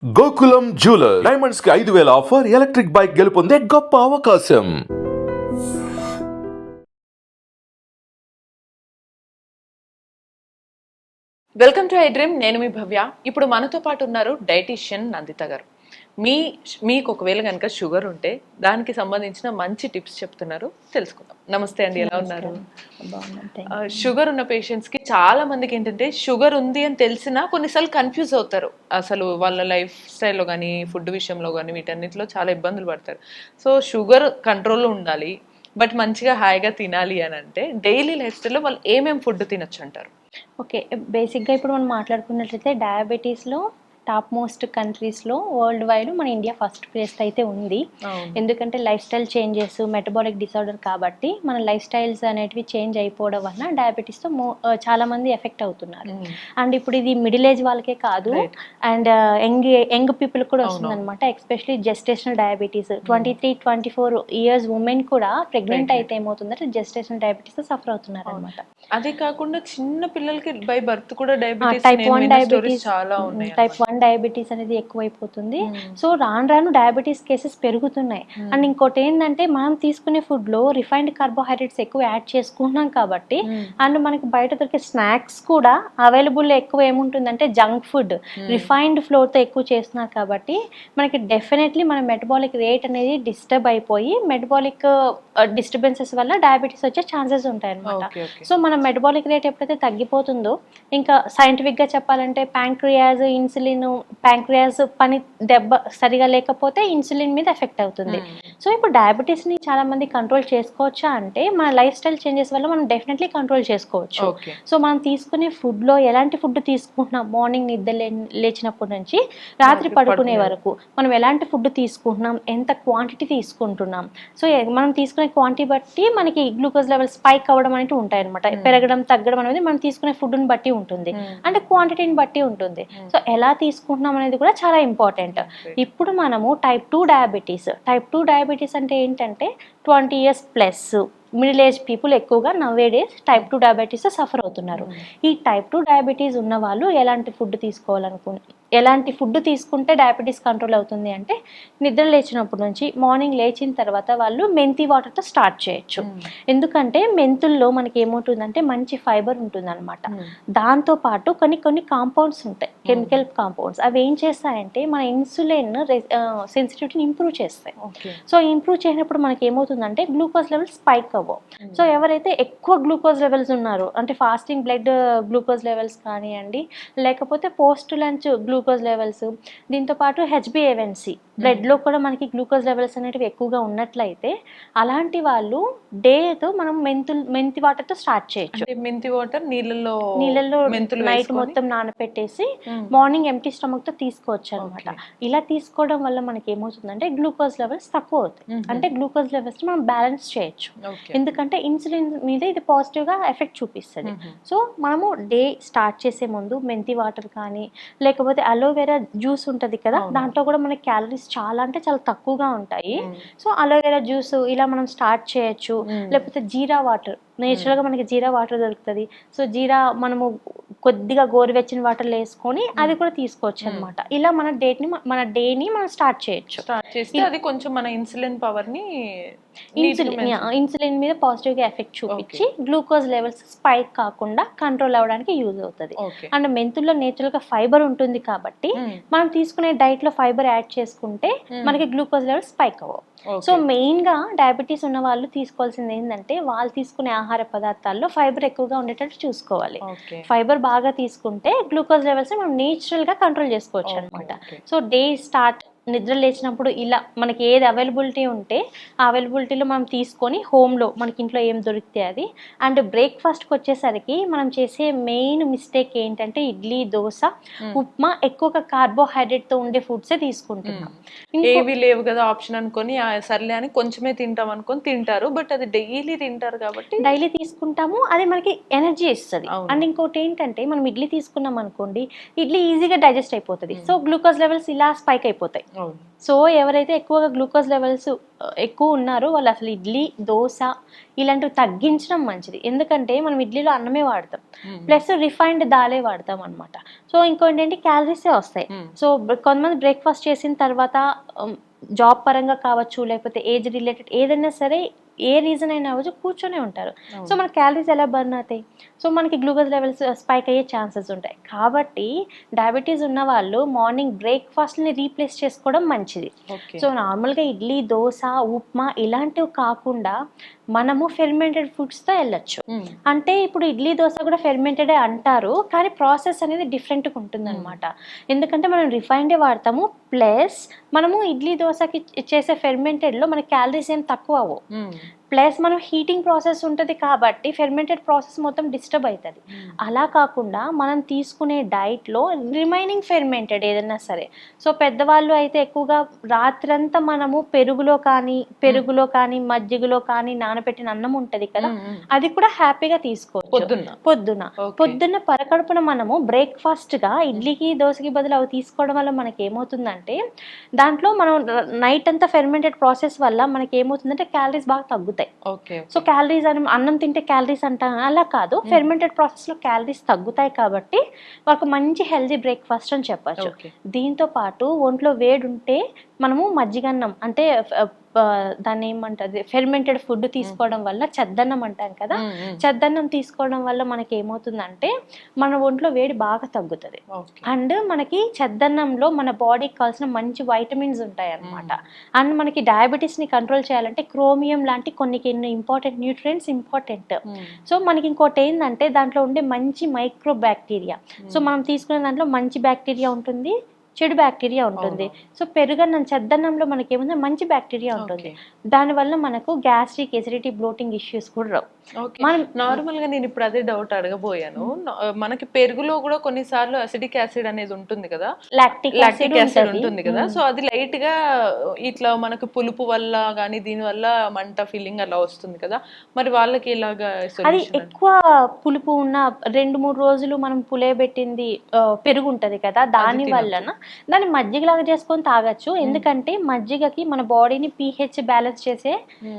Gokulam jeweller diamonds కి 5,000 offer, electric bike గెలుపొందే గొప్ప అవకాశం. Welcome to I dream. నేను మీ భవ్య. ఇప్పుడు మనతో పాటు ఉన్నారు డైటీషియన్ నందిత గారు. మీకు ఒకవేళ కనుక షుగర్ ఉంటే దానికి సంబంధించిన మంచి టిప్స్ చెప్తున్నారు, తెలుసుకుందాం. నమస్తే అండి, ఎలా ఉన్నారు? షుగర్ ఉన్న పేషెంట్స్ కి చాలా మందికి ఏంటంటే షుగర్ ఉంది అని తెలిసినా కొన్నిసార్లు కన్ఫ్యూజ్ అవుతారు. అసలు వాళ్ళ లైఫ్ స్టైల్లో కానీ ఫుడ్ విషయంలో కానీ వీటన్నిటిలో చాలా ఇబ్బందులు పడతారు. సో షుగర్ కంట్రోల్లో ఉండాలి, బట్ మంచిగా హాయిగా తినాలి అని అంటే డైలీ లైఫ్ స్టైల్లో వాళ్ళు ఏమేమి ఫుడ్ తినొచ్చు అంటారు? ఓకే, బేసిక్గా ఇప్పుడు మనం మాట్లాడుకున్నట్లయితే డయాబెటీస్లో టాప్ మోస్ట్ కంట్రీస్లో వరల్డ్ వైడ్ మన ఇండియా ఫస్ట్ ప్లేస్ అయితే ఉంది. ఎందుకంటే life style changes, metabolic disorder కాబట్టి మన లైఫ్ స్టైల్స్ అనేటివి చేంజ్ అయిపోవడం వలన డయాబెటీస్తో చాలా మంది ఎఫెక్ట్ అవుతున్నారు. అండ్ ఇప్పుడు ఇది మిడిల్ ఏజ్ వాళ్ళకే కాదు, అండ్ యంగ్ పీపుల్ కూడా వస్తుంది అనమాట. Especially gestational diabetes 23-24 years women కూడా ప్రెగ్నెంట్ అయితే ఏమవుతుందంటే జెస్టేషనల్ డయాబెటీస్ సఫర్ అవుతున్నారు అనమాట. అదే కాకుండా చిన్న పిల్లలకి బై బర్త్ కూడా టైప్ 1 డయాబెటీస్, చాలా ఉన్నాయి. టైప్ 1 డయాబెటీస్ అనేది ఎక్కువైపోతుంది. సో రాను రాను డయాబెటీస్ కేసెస్ పెరుగుతున్నాయి. అండ్ ఇంకోటి ఏంటంటే మనం తీసుకునే ఫుడ్ లో రిఫైన్డ్ కార్బోహైడ్రేట్స్ ఎక్కువ యాడ్ చేసుకుంటున్నాం కాబట్టి, అండ్ మనకి బయట దొరికే స్నాక్స్ కూడా అవైలబుల్ ఎక్కువ ఏముంటుందంటే జంక్ ఫుడ్, రిఫైన్డ్ ఫ్లోర్ తో ఎక్కువ చేస్తున్నారు కాబట్టి మనకి డెఫినెట్లీ మన మెటబాలిక్ రేట్ అనేది డిస్టర్బ్ అయిపోయి మెటబాలిక్ డిస్టర్బెన్సెస్ వల్ల డయాబెటీస్ వచ్చే ఛాన్సెస్ ఉంటాయి అనమాట. సో మన మెటబాలిక్ రేట్ ఎప్పుడైతే తగ్గిపోతుందో, ఇంకా సైంటిఫిక్ గా చెప్పాలంటే ప్యాంక్రియాస్, ఇన్సులిన్, ప్యాంక్రియాస్ పని సరిగా లేకపోతే ఇన్సులిన్ మీద ఎఫెక్ట్ అవుతుంది. సో ఇప్పుడు డయాబెటీస్ ని చాలా మంది కంట్రోల్ చేసుకోవచ్చా అంటే మన లైఫ్ స్టైల్ చేంజెస్ వల్ల మనం డెఫినెట్లీ కంట్రోల్ చేసుకోవచ్చు. సో మనం తీసుకునే ఫుడ్ లో ఎలాంటి ఫుడ్ తీసుకుంటున్నాం, మార్నింగ్ నిద్ర లేచినప్పటి నుంచి రాత్రి పడుకునే వరకు మనం ఎలాంటి ఫుడ్ తీసుకుంటున్నాం, ఎంత క్వాంటిటీ తీసుకుంటున్నాం. సో మనం తీసుకునే క్వాంటిటీ బట్టి మనకి గ్లూకోజ్ లెవెల్ స్పైక్ అవ్వడం అనేది ఉంటాయి అనమాట. పెరగడం తగ్గడం అనేది మనం తీసుకునే ఫుడ్ని బట్టి ఉంటుంది, అంటే క్వాంటిటీని బట్టి ఉంటుంది. సో ఎలా తీసుకుంటున్నాం అనేది కూడా చాలా ఇంపార్టెంట్. ఇప్పుడు మనము టైప్ 2 డయాబెటీస్ అంటే ఏంటంటే 20 years plus middle age people ఎక్కువగా నవ్వే డేస్ టైప్ 2 డయాబెటీస్ సఫర్ అవుతున్నారు. ఈ టైప్ 2 డయాబెటీస్ ఉన్న వాళ్ళు ఎలాంటి ఫుడ్ తీసుకుంటే డయాబెటీస్ కంట్రోల్ అవుతుంది అంటే, నిద్ర లేచినప్పటి నుంచి మార్నింగ్ లేచిన తర్వాత వాళ్ళు మెంతి వాటర్తో స్టార్ట్ చేయొచ్చు. ఎందుకంటే మెంతుల్లో మనకి ఏముంటుందంటే మంచి ఫైబర్ ఉంటుంది అనమాట. దాంతోపాటు కొన్ని కాంపౌండ్స్ ఉంటాయి, కెమికల్ కాంపౌండ్స్. అవి ఏం చేస్తాయంటే మన ఇన్సులిన్ సెన్సిటివిటీని ఇంప్రూవ్ చేస్తాయి. సో ఇంప్రూవ్ చేసినప్పుడు మనకి ఏమవుతుందంటే గ్లూకోజ్ లెవెల్ స్పైక్ అవ్వవు. సో ఎవరైతే ఎక్కువ గ్లూకోజ్ లెవెల్స్ ఉన్నారో, అంటే ఫాస్టింగ్ బ్లడ్ గ్లూకోజ్ లెవెల్స్ కానివ్వండి, లేకపోతే పోస్ట్ లంచ్ గ్లూకోజ్ లెవెల్స్, దీంతో పాటు HbA1c బ్లడ్లో కూడా మనకి గ్లూకోజ్ లెవెల్స్ అనేటివి ఎక్కువగా ఉన్నట్లయితే అలాంటి వాళ్ళు డేతో మనం మెంతి వాటర్తో స్టార్ట్ చేయొచ్చు. మెంతి వాటర్ నీళ్ళలో నైట్ మొత్తం నానపెట్టేసి మార్నింగ్ ఎంప్టీ స్టమక్ తో తీసుకోవచ్చు అనమాట. ఇలా తీసుకోవడం వల్ల మనకి ఏమవుతుందంటే గ్లూకోజ్ లెవెల్స్ తక్కువ అవుతాయి. అంటే గ్లూకోజ్ లెవెల్స్ మనం బ్యాలెన్స్ చేయొచ్చు. ఎందుకంటే ఇన్సులిన్ మీద ఇది పాజిటివ్ గా ఎఫెక్ట్ చూపిస్తుంది. సో మనము డే స్టార్ట్ చేసే ముందు మెంతి వాటర్ కానీ, లేకపోతే అలోవెరా జ్యూస్ ఉంటుంది కదా, దాంట్లో కూడా మనకి క్యాలరీస్ చాలా అంటే చాలా తక్కువగా ఉంటాయి. సో అలోవెరా జ్యూస్ ఇలా మనం స్టార్ట్ చేయొచ్చు. లేకపోతే జీరా వాటర్, నేచురల్గా మనకి జీరా వాటర్ దొరుకుతుంది. సో జీరా మనము కొద్దిగా గోరువెచ్చని వాటర్లో వేసుకొని అది కూడా తీసుకోవచ్చు అనమాట. ఇలా మన డేని మనం స్టార్ట్ చేయొచ్చు. అది కొంచెం మన ఇన్సులిన్ పవర్ ని, ఇన్సులిన్ మీద పాజిటివ్ గా ఎఫెక్ట్ చూపించి గ్లూకోజ్ లెవెల్స్ స్పైక్ కాకుండా కంట్రోల్ అవ్వడానికి యూజ్ అవుతుంది. అండ్ మెంతుల్లో నేచురల్ గా ఫైబర్ ఉంటుంది కాబట్టి మనం తీసుకునే డైట్ లో ఫైబర్ యాడ్ చేసుకుంటే మనకి గ్లూకోజ్ లెవెల్స్ స్పైక్ అవ్వవు. సో మెయిన్ గా డయాబెటీస్ ఉన్న వాళ్ళు తీసుకోవాల్సింది ఏంటంటే, వాళ్ళు తీసుకునే ఆహార పదార్థాల్లో ఫైబర్ ఎక్కువగా ఉండేటట్టు చూసుకోవాలి. ఫైబర్ బాగా తీసుకుంటే గ్లూకోజ్ లెవెల్స్ మనం నేచురల్ గా కంట్రోల్ చేసుకోవచ్చు అనమాట. సో డే స్టార్ట్ నిద్ర లేచినప్పుడు ఇలా మనకి ఏది అవైలబిలిటీ ఉంటే ఆ అవైలబిలిటీలో మనం తీసుకొని హోమ్లో మనకి ఇంట్లో ఏం దొరికితే అది. అండ్ బ్రేక్ఫాస్ట్కి వచ్చేసరికి మనం చేసే మెయిన్ మిస్టేక్ ఏంటంటే ఇడ్లీ, దోశ, ఉప్మా, ఎక్కువగా కార్బోహైడ్రేట్తో ఉండే ఫుడ్సే తీసుకుంటున్నాం. ఏవి లేవు కదా ఆప్షన్ అనుకొని సర్లే అని కొంచెమే తింటాం అనుకొని తింటారు. బట్ అది డైలీ తింటారు కాబట్టి డైలీ తీసుకుంటాము, అది మనకి ఎనర్జీ ఇస్తుంది. అండ్ ఇంకోటి ఏంటంటే మనం ఇడ్లీ తీసుకున్నాం అనుకోండి, ఇడ్లీ ఈజీగా డైజెస్ట్ అయిపోతుంది. సో గ్లూకోజ్ లెవెల్స్ ఇలా స్పైక్ అయిపోతాయి. అవును. సో ఎవరైతే ఎక్కువగా గ్లూకోజ్ లెవెల్స్ ఎక్కువ ఉన్నారో వాళ్ళు అసలు ఇడ్లీ, దోశ ఇలాంటివి తగ్గించడం మంచిది. ఎందుకంటే మనం ఇడ్లీలో అన్నమే వాడతాం, ప్లస్ రిఫైన్డ్ దాలే వాడతాం అనమాట. సో ఇంకోటి ఏంటి, క్యాలరీసే వస్తాయి. సో కొంతమంది బ్రేక్ఫాస్ట్ చేసిన తర్వాత జాబ్ పరంగా కావచ్చు, లేకపోతే ఏజ్ రిలేటెడ్ ఏదైనా సరే, ఏ రీజన్ అయినా అవ్వచ్చు, కూర్చొనే ఉంటారు. సో మన క్యాలరీస్ ఎలా బర్న్ అవుతాయి? సో మనకి గ్లూకోజ్ లెవెల్స్ స్పైక్ అయ్యే ఛాన్సెస్ ఉంటాయి. కాబట్టి డయాబెటీస్ ఉన్న వాళ్ళు మార్నింగ్ బ్రేక్ఫాస్ట్ని రీప్లేస్ చేసుకోవడం మంచిది. సో నార్మల్గా ఇడ్లీ, దోశ, ఉప్మా ఇలాంటివి కాకుండా మనము ఫెర్మెంటెడ్ ఫుడ్స్తో వెళ్ళొచ్చు. అంటే ఇప్పుడు ఇడ్లీ, దోశ కూడా ఫెర్మెంటెడే అంటారు, కానీ ప్రాసెస్ అనేది డిఫరెంట్గా ఉంటుంది అనమాట. ఎందుకంటే మనం రిఫైన్డే వాడతాము, ప్లస్ మనము ఇడ్లీ, దోశకి చేసే ఫెర్మెంటెడ్లో మన క్యాలరీస్ ఏం తక్కువ అవ్వవు. ప్లస్ మనం హీటింగ్ ప్రాసెస్ ఉంటుంది కాబట్టి ఫెర్మెంటెడ్ ప్రాసెస్ మొత్తం డిస్టర్బ్ అవుతుంది. అలా కాకుండా మనం తీసుకునే డైట్లో రిమైనింగ్ ఫెర్మెంటెడ్ ఏదైనా సరే. సో పెద్దవాళ్ళు అయితే ఎక్కువగా రాత్రంతా మనము పెరుగులో కానీ మజ్జిగలో కానీ నానబెట్టిన అన్నం ఉంటుంది కదా, అది కూడా హ్యాపీగా తీసుకోవచ్చు. పొద్దున్న పరకడుపున మనము బ్రేక్ఫాస్ట్గా ఇడ్లీకి, దోశకి బదులు అవి తీసుకోవడం వల్ల మనకి ఏమవుతుందంటే, దాంట్లో మనం నైట్ అంతా ఫెర్మెంటెడ్ ప్రాసెస్ వల్ల మనకి ఏమవుతుందంటే క్యాలరీస్ బాగా తగ్గుతాయి. సో క్యాలరీస్ అని అన్నం తింటే క్యాలరీస్ అంటాం, అలా కాదు, ఫెర్మెంటెడ్ ప్రాసెస్ లో క్యాలరీస్ తగ్గుతాయి కాబట్టి ఒక మంచి హెల్దీ బ్రేక్ఫాస్ట్ అని చెప్పచ్చు. దీంతో పాటు ఒంట్లో వేడి ఉంటే మనము మజ్జిగన్నం అంటే దాన్ని ఏమంటారు, ఫెర్మెంటెడ్ ఫుడ్ తీసుకోవడం వల్ల, చెద్దన్నం అంటాం కదా, చెద్దన్నం తీసుకోవడం వల్ల మనకి ఏమవుతుందంటే మన ఒంట్లో వేడి బాగా తగ్గుతుంది. అండ్ మనకి చెద్దన్నంలో మన బాడీకి కావాల్సిన మంచి వైటమిన్స్ ఉంటాయి అన్నమాట. అండ్ మనకి డయాబెటీస్ ని కంట్రోల్ చేయాలంటే క్రోమియం లాంటి కొన్ని ఇంపార్టెంట్ న్యూట్రియంట్స్ ఇంపార్టెంట్. సో మనకి ఇంకోటి ఏంటంటే దాంట్లో ఉండే మంచి మైక్రో బ్యాక్టీరియా. సో మనం తీసుకునే దాంట్లో మంచి బ్యాక్టీరియా ఉంటుంది, చెడు బ్యాక్టీరియా ఉంటుంది. సో పెరుగన్నం, చెద్దన్నంలో మనకి ఏముంది, మంచి బ్యాక్టీరియా ఉంటుంది. దానివల్ల మనకు గ్యాస్ట్రిక్, ఎసిడిటీ, బ్లోటింగ్ ఇష్యూస్ కూడా రావు. నార్మల్ గా నేను ఇప్పుడు అదే డౌట్ అడగబోయాను. మనకి పెరుగులో కూడా కొన్నిసార్లు అసిడిక్ యాసిడ్ అనేది ఉంటుంది కదా, లాక్టిక్ యాసిడ్ ఉంటుంది కదా. సో అది లైట్ గా ఇట్లా మనకు పులుపు వల్ల కానీ దీని వల్ల మంట ఫీలింగ్ అలా వస్తుంది కదా, మరి వాళ్ళకి ఇలాగా అది ఎక్కువ పులుపు ఉన్న 2-3 రోజులు మనం పులియబెట్టింది పెరుగు ఉంటది కదా, దాని వలన దాన్ని మజ్జిగలాగా చేసుకొని తాగొచ్చు. ఎందుకంటే మజ్జిగకి మన బాడీని pH బ్యాలెన్స్ చేసే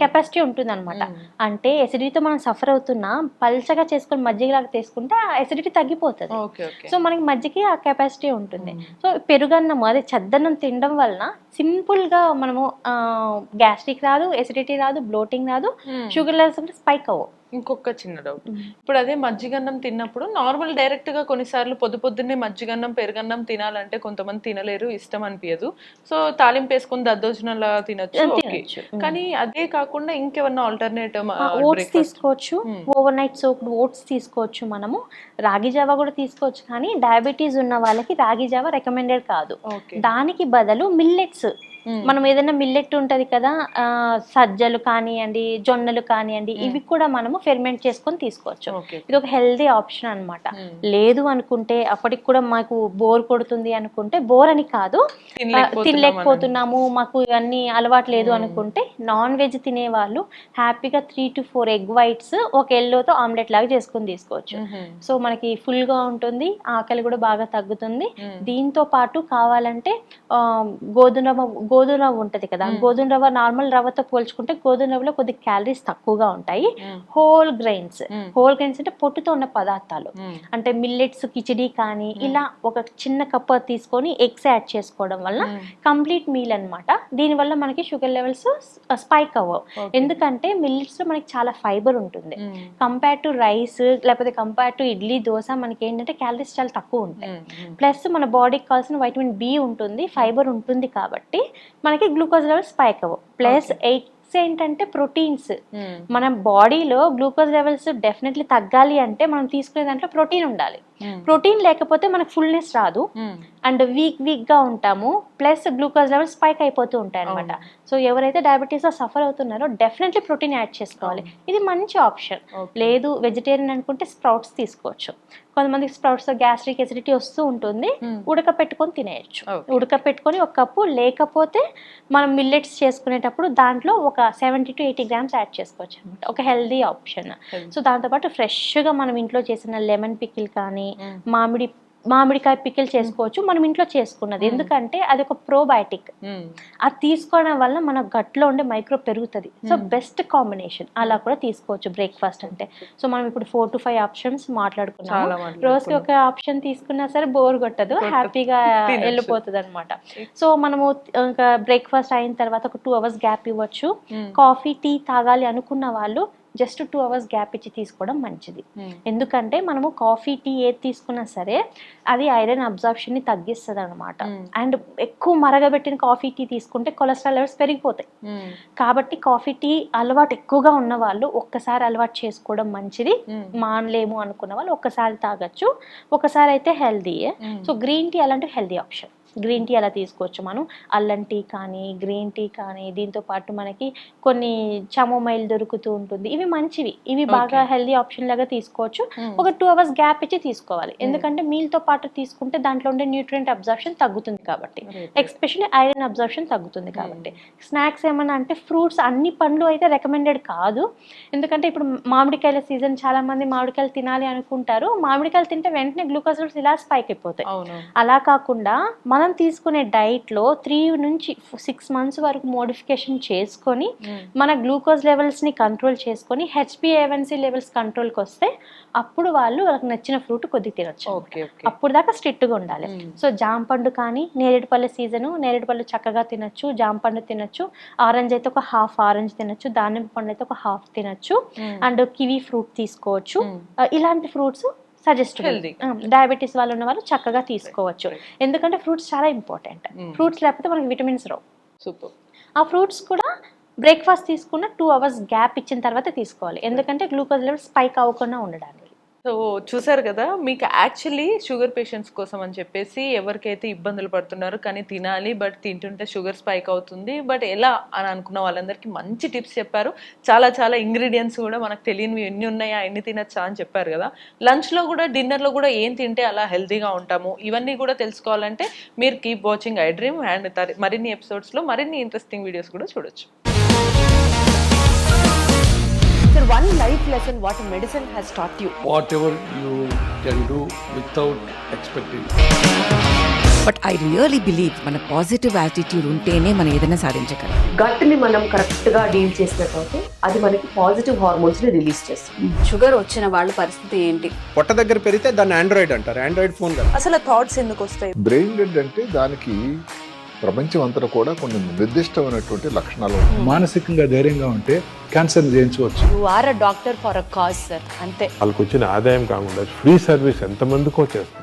కెపాసిటీ ఉంటుంది అనమాట. అంటే ఎసిడిటీతో మనం సఫర్ అవుతున్నా పల్చగా చేసుకొని మజ్జిగలాగా తీసుకుంటే ఆ ఎసిడిటీ తగ్గిపోతుంది. సో మనకి మజ్జిగకి ఆ కెపాసిటీ ఉంటుంది. సో పెరుగన్నం, అదే చెద్దన్నం తినడం వలన సింపుల్ గా మనము గ్యాస్ట్రిక్ రాదు, ఎసిడిటీ రాదు, బ్లోటింగ్ రాదు, షుగర్ లెవెల్స్ కూడా స్పైక్ అవ్వవు. ఇంకొక చిన్న డౌట్, ఇప్పుడు అదే మజ్జిగన్నం తిన్నప్పుడు నార్మల్ డైరెక్ట్ గా కొన్నిసార్లు పొద్దున్నే మజ్జిగన్నం, పెరుగన్నం తినాలంటే కొంతమంది తినలేరు, ఇష్టం అనిపించదు. సో తాలింపు వేసుకుని దద్దోజనంలా తినొచ్చు. కానీ అదే కాకుండా ఇంకేమన్నా ఆల్టర్నేటివ్ ఓట్స్ తీసుకోవచ్చు, ఓవర్ నైట్ సోక్డ్ ఓట్స్ తీసుకోవచ్చు. మనము రాగి జావా కూడా తీసుకోవచ్చు, కానీ డయాబెటీస్ ఉన్న వాళ్ళకి రాగి జావా రికమెండెడ్ కాదు. దానికి బదులు మిల్లెట్స్, మనం ఏదైనా మిల్లెట్ ఉంటది కదా, సజ్జలు కానివ్వండి, జొన్నలు కానివ్వండి, ఇవి కూడా మనము ఫెర్మెంట్ చేసుకొని తీసుకోవచ్చు. ఇది ఒక హెల్దీ ఆప్షన్ అన్నమాట. లేదు అనుకుంటే, అప్పటికి కూడా మాకు బోర్ కొడుతుంది అనుకుంటే, బోర్ అని కాదు, తినలేకపోతున్నాము, మాకు ఇవన్నీ అలవాటు లేదు అనుకుంటే, నాన్ వెజ్ తినే వాళ్ళు హ్యాపీగా 3 to 4 ఎగ్ వైట్స్ ఒక ఎల్లోతో ఆమ్లెట్ లాగా చేసుకుని తీసుకోవచ్చు. సో మనకి ఫుల్ గా ఉంటుంది, ఆకలి కూడా బాగా తగ్గుతుంది. దీంతో పాటు కావాలంటే గోధుమ రవ్వ ఉంటది కదా, గోధుమ రవ్వ నార్మల్ రవ్వతో పోల్చుకుంటే గోధుమ రవ్వలో కొద్ది క్యాలరీస్ తక్కువగా ఉంటాయి. హోల్ గ్రెయిన్స్ అంటే పొట్టుతో ఉన్న పదార్థాలు, అంటే మిల్లెట్స్, కిచిడి కానీ ఇలా ఒక చిన్న కప్ తీసుకొని ఎగ్స్ యాడ్ చేసుకోవడం వల్ల కంప్లీట్ మీల్ అన్నమాట. దీనివల్ల మనకి షుగర్ లెవెల్స్ స్పైక్ అవ్వవు. ఎందుకంటే మిల్లెట్స్ లో మనకి చాలా ఫైబర్ ఉంటుంది. కంపేర్ టు రైస్ లేకపోతే కంపేర్ టు ఇడ్లీ, దోశ మనకి ఏంటంటే క్యాలరీస్ చాలా తక్కువ ఉంటాయి. ప్లస్ మన బాడీకి కావాల్సిన వైటమిన్ బి ఉంటుంది, ఫైబర్ ఉంటుంది కాబట్టి మనకి గ్లూకోజ్ లెవెల్ స్పైక్ అవ్వవు. ప్లస్ ఏంటంటే ప్రోటీన్స్, మన బాడీలో గ్లూకోజ్ లెవెల్స్ డెఫినెట్లీ తగ్గాలి అంటే మనం తీసుకునే దాంట్లో ప్రోటీన్ ఉండాలి. ప్రోటీన్ లేకపోతే మనకు ఫుల్నెస్ రాదు అండ్ వీక్ గా ఉంటాము, ప్లస్ గ్లూకోజ్ లెవెల్ స్పైక్ అయిపోతూ ఉంటాయి అనమాట. సో ఎవరైతే డయాబెటీస్ లో సఫర్ అవుతున్నారో డెఫినెట్లీ ప్రోటీన్ యాడ్ చేసుకోవాలి. ఇది మంచి ఆప్షన్. లేదు వెజిటేరియన్ అనుకుంటే స్ప్రౌట్స్ తీసుకోవచ్చు. కొంతమంది స్ప్రౌట్స్ గ్యాస్ట్రిక్, ఎసిడిటీ వస్తూ ఉంటుంది, ఉడకపెట్టుకొని తినేయచ్చు. ఉడకపెట్టుకొని ఒక కప్పు, లేకపోతే మనం మిల్లెట్స్ చేసుకునేటప్పుడు దాంట్లో ఒక 70 to 80 grams యాడ్ చేసుకోవచ్చు అనమాట. ఒక హెల్దీ ఆప్షన్. సో దాంతోపాటు ఫ్రెష్గా మనం ఇంట్లో చేసిన లెమన్ పికిల్ కానీ, మామిడి మామిడికాయ పికిల్ చేసుకోవచ్చు, మనం ఇంట్లో చేసుకున్నది. ఎందుకంటే అది ఒక ప్రోబయాటిక్, అది తీసుకోవడం వల్ల మన గట్లో ఉండే మైక్రో పెరుగుతుంది. సో బెస్ట్ కాంబినేషన్ అలా కూడా తీసుకోవచ్చు బ్రేక్ఫాస్ట్ అంటే. సో మనం ఇప్పుడు 4 to 5 ఆప్షన్స్ మాట్లాడుకున్నాం. రోజుకి ఒక ఆప్షన్ తీసుకున్నా సరే బోర్ కొట్టదు, హ్యాపీగా వెళ్ళిపోతుంది అనమాట. సో మనము ఇంకా బ్రేక్ఫాస్ట్ అయిన తర్వాత ఒక 2 hours గ్యాప్ ఇవ్వచ్చు. కాఫీ టీ తాగాలి అనుకున్న వాళ్ళు జస్ట్ 2 hours గ్యాప్ ఇచ్చి తీసుకోవడం మంచిది. ఎందుకంటే మనము కాఫీ టీ ఏది తీసుకున్నా సరే అది ఐరన్ అబ్జార్ప్షన్ ని తగ్గిస్తుంది అనమాట. అండ్ ఎక్కువ మరగబెట్టిన కాఫీ టీ తీసుకుంటే కొలెస్ట్రాల్ లెవెల్స్ పెరిగిపోతాయి. కాబట్టి కాఫీ టీ అలవాటు ఎక్కువగా ఉన్న వాళ్ళు ఒక్కసారి అలవాటు చేసుకోవడం మంచిది. మానలేము అనుకున్న వాళ్ళు ఒక్కసారి తాగొచ్చు, ఒకసారి అయితే హెల్దీయే. సో గ్రీన్ టీ అలాంటి హెల్దీ ఆప్షన్. గ్రీన్ టీ అలా తీసుకోవచ్చు మనం. అల్లం టీ కానీ గ్రీన్ టీ కానీ, దీంతో పాటు మనకి కొన్ని చమోమైల్ దొరుకుతూ ఉంటుంది, ఇవి మంచివి, ఇవి బాగా హెల్దీ ఆప్షన్ లాగా తీసుకోవచ్చు. ఒక 2 hours గ్యాప్ ఇచ్చి తీసుకోవాలి. ఎందుకంటే మీల్తో పాటు తీసుకుంటే దాంట్లో ఉండే న్యూట్రియంట్ అబ్జార్ప్షన్ తగ్గుతుంది కాబట్టి, ఎస్పెషల్లీ ఐరన్ అబ్జార్ప్షన్ తగ్గుతుంది కాబట్టి. స్నాక్స్ ఏమన్నా అంటే ఫ్రూట్స్, అన్ని పండ్లు అయితే రికమెండెడ్ కాదు. ఎందుకంటే ఇప్పుడు మామిడికాయల సీజన్, చాలా మంది మామిడికాయలు తినాలి అనుకుంటారు. మామిడికాయలు తింటే వెంటనే గ్లూకోజ్ లెవెల్స్ ఇలా స్పైక్ అయిపోతాయి. అలా కాకుండా మనం తీసుకునే డైట్ లో 3 నుంచి 6 months వరకు మోడిఫికేషన్ చేసుకొని మన గ్లూకోజ్ లెవెల్స్ ని కంట్రోల్ చేసుకొని HbA1c లెవెల్స్ కంట్రోల్కి వస్తే అప్పుడు వాళ్ళకి నచ్చిన ఫ్రూట్ కొద్దిగా తినొచ్చు. అప్పుడు దాకా స్ట్రిక్ట్ గా ఉండాలి. సో జాంపండు కానీ, నేరేడుపళ్ళు సీజను, నేరేడుపళ్ళు చక్కగా తినొచ్చు, జాంపండు తినొచ్చు. ఆరెంజ్ అయితే ఒక హాఫ్ ఆరెంజ్ తినొచ్చు, దానిమ్మ పండు అయితే ఒక హాఫ్ తినొచ్చు. అండ్ కివీ ఫ్రూట్ తీసుకోవచ్చు. ఇలాంటి ఫ్రూట్స్ సజెస్ట్, డయాబెటీస్ వాళ్ళు ఉన్న వాళ్ళు చక్కగా తీసుకోవచ్చు. ఎందుకంటే ఫ్రూట్స్ చాలా ఇంపార్టెంట్. ఫ్రూట్స్ లేకపోతే మనకి విటమిన్స్ రావు. సూపర్. ఆ ఫ్రూట్స్ కూడా బ్రేక్ఫాస్ట్ తీసుకున్న 2 hours గ్యాప్ ఇచ్చిన తర్వాత తీసుకోవాలి. ఎందుకంటే గ్లూకోజ్ లెవెల్ స్పైక్ అవ్వకుండా ఉండడానికి. సో చూసారు కదా, మీకు యాక్చువల్లీ షుగర్ పేషెంట్స్ కోసం అని చెప్పేసి ఎవరికైతే ఇబ్బందులు పడుతున్నారో కానీ తినాలి బట్ తింటుంటే షుగర్ స్పైక్ అవుతుంది బట్ ఎలా అని అనుకున్న వాళ్ళందరికీ మంచి టిప్స్ చెప్పారు. చాలా చాలా ఇంగ్రీడియంట్స్ కూడా మనకు తెలియనివి ఎన్ని ఉన్నాయా, ఎన్ని తినచ్చా అని చెప్పారు కదా. లంచ్లో కూడా డిన్నర్లో కూడా ఏం తింటే అలా హెల్తీగా ఉంటాము, ఇవన్నీ కూడా తెలుసుకోవాలంటే మీరు keep watching I dream. And మరిన్ని ఎపిసోడ్స్లో మరిన్ని ఇంట్రెస్టింగ్ వీడియోస్ కూడా చూడొచ్చు. Sir, one life lesson what medicine has taught you. Whatever you can do without expecting. But I really believe మన పాజిటివ్ యాటిట్యూడ్ ఉంటేనే మనం ఏదైనా సాధించగలం. గట్ని మనం కరెక్ట్ గా డీల్ చేసినట్లయితే అది మనకి పాజిటివ్ హార్మోన్స్ ని రిలీజ్ చేస్తుంది. షుగర్ వచ్చిన వాళ్ళ పరిస్థితి ఏంటి? పొట్ట దగ్గర పెరిగితే దాన్ని ఆండ్రాయిడ్ అంటారు, ఆండ్రాయిడ్ ఫోన్ కదా. అసలు థాట్స్ ఎందుకు వస్తాయి? బ్రెయిన్ డెడ్ అంటే దానికి ప్రపంచం అంతా కూడా కొన్ని నిర్దిష్టమైనటువంటి లక్షణాలు ఉంటాయి. మానసికంగా ధైర్యంగా ఉంటే క్యాన్సర్ జయించవచ్చు. You are a doctor for a cause sir, అంతే. వాళ్ళకి వచ్చిన ఆదాయం కాకుండా ఫ్రీ సర్వీస్ ఎంతమందికో చేస్తారు.